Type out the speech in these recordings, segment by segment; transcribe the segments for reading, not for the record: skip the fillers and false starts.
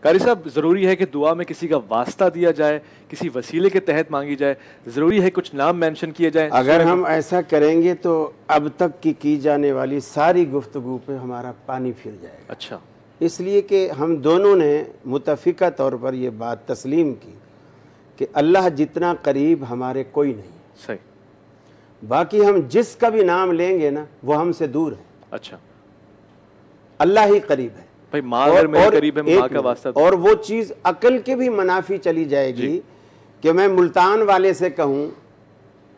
कारी साहब, ज़रूरी है कि दुआ में किसी का वास्ता दिया जाए, किसी वसीले के तहत मांगी जाए? ज़रूरी है कुछ नाम मेंशन किए जाए? अगर हम ऐसा करेंगे तो अब तक की जाने वाली सारी गुफ्तगू पे हमारा पानी फिर जाएगा। अच्छा, इसलिए कि हम दोनों ने मुतफ़िका तौर पर ये बात तस्लीम की कि अल्लाह जितना करीब हमारे कोई नहीं। सही। बाकी हम जिसका भी नाम लेंगे ना वो हमसे दूर है। अच्छा, अल्लाह ही करीब है भाई माँ अगर मेरे करीब है, माँ का वास्ता। और वो चीज़ अकल के भी मुनाफी चली जाएगी कि मैं मुल्तान वाले से कहूँ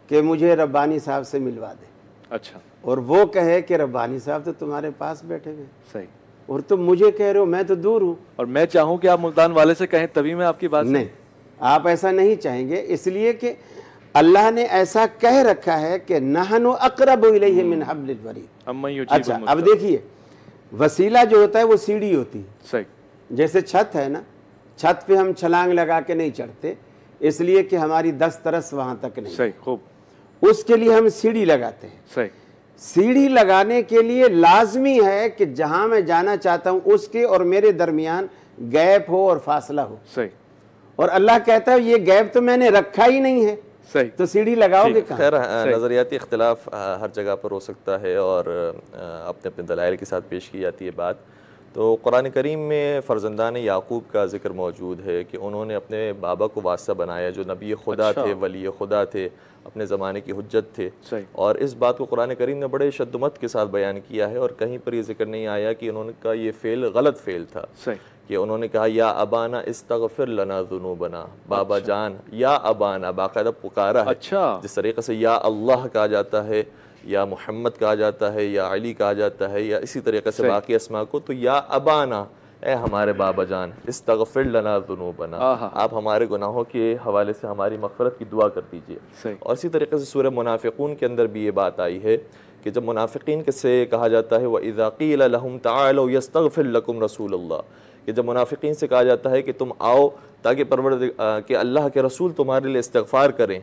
कि मुझे रब्बानी साहब से मिलवा दे। अच्छा, और वो कहे कि रब्बानी साहब तो तुम्हारे पास बैठे हुए, सही, और तुम मुझे कह रहे हो, मैं तो दूर हूँ। और मैं चाहूँ कि आप मुल्तान वाले से कहें तभी मैं आपकी बात नहीं, आप ऐसा नहीं चाहेंगे, इसलिए कि अल्लाह ने ऐसा कह रखा है कि नहनु अक़रबु इलैहि मिन हब्लिल वरीद। अच्छा, अब देखिए, वसीला जो होता है वो सीढ़ी होती है। सही। जैसे छत है ना, छत पे हम छलांग लगा के नहीं चढ़ते, इसलिए कि हमारी दस्तरस वहां तक नहीं। सही, खूब। उसके लिए हम सीढ़ी लगाते हैं। सही। सीढ़ी लगाने के लिए लाजमी है कि जहां मैं जाना चाहता हूं उसके और मेरे दरमियान गैप हो और फासला हो। सही। और अल्लाह कहता है ये गैप तो मैंने रखा ही नहीं है। सही। तो सीढ़ी लगाओगे कहाँ? खैर, नज़रियाती इख्तिलाफ हर जगह पर हो सकता है और अपने अपने दलाइल के साथ पेश की जाती है बात। तो कुरान करीम में फ़र्जंदान याकूब का जिक्र मौजूद है कि उन्होंने अपने बाबा को वास्ता बनाया जो नबी खुदा थे, वली खुदा थे, अपने ज़माने की हुज्जत थे। और इस बात को कुरान करीम ने बड़े शद्दमत के साथ बयान किया है और कहीं पर ये जिक्र नहीं आया कि उन्होंने का ये फ़ेल गलत फ़ेल था। कि उन्होंने कहा या अबाना इस्तग़फिर लना ज़ुनूबना, बाबा जान, या अबाना बाकायदा पुकारा है। अच्छा, जिस तरीक़े से या अल्लाह कहा जाता है, या मोहम्मद कहा जाता है, या अली कहा जाता है, या इसी तरीके से बाकी अस्मा को, तो या अबाना, ए हमारे बाबा जान, इस्तग़फिर लना ज़ुनूबना, आप हमारे गुनाहों के हवाले से हमारी मग़फ़िरत की दुआ कर दीजिए। और इसी तरीके से सूरह मुनाफ़िक़ून के अंदर भी ये बात आई है कि जब मुनाफ़िक़ीन के से कहा जाता है व इज़ा क़ील लहुम तआलू यस्तग़फ़िर लकुम रसूलुल्लाह, कि जब मुनाफ़िक़ीन से कहा जाता है कि तुम आओ ताकि कि अल्लाह के रसूल तुम्हारे लिए इस्तिग़फ़ार करें,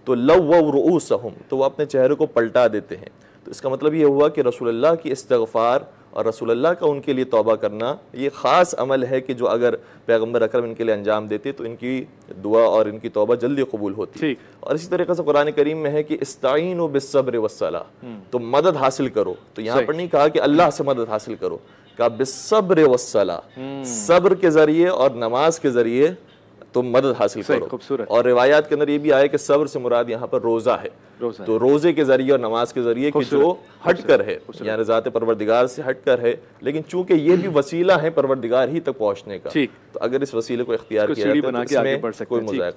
तो लव्वू रुऊसहुम, तो वो अपने चेहरे को पलटा देते हैं। तो इसका मतलब ये हुआ कि रसूलुल्लाह की इस्तिग़फ़ार और रसूलुल्लाह का उनके लिए तौबा करना ये ख़ास अमल है कि जो अगर पैगम्बर अकरम इनके लिए अंजाम देते तो इनकी दुआ और इनकी तौबा जल्दी कबूल होती। और इसी तरीके से कुरान करीम में है कि इस्ताईनु बिस्सब्र वस्सलाह, तो मदद हासिल करो। तो यहाँ पर नहीं कहा कि अल्लाह से मदद हासिल करो, कहा बिस्सब्र वस्सलाह, सब्र के ज़रिए और नमाज के ज़रिए तुम मदद हासिल करो। और रिवायात के अंदर ये भी आया कि सब्र से मुराद यहाँ पर रोज़ा है। तो रोज़े के ज़रिए और नमाज के ज़रिए कि जो हट कर है, यानी ज़ात परवरदिगार से हट कर है, लेकिन चूंकि ये भी वसीला है परवरदिगार ही तक पहुँचने का, तो अगर इस वसीले को इख्तियार किया जाए तो इसमें कोई मज़ाक़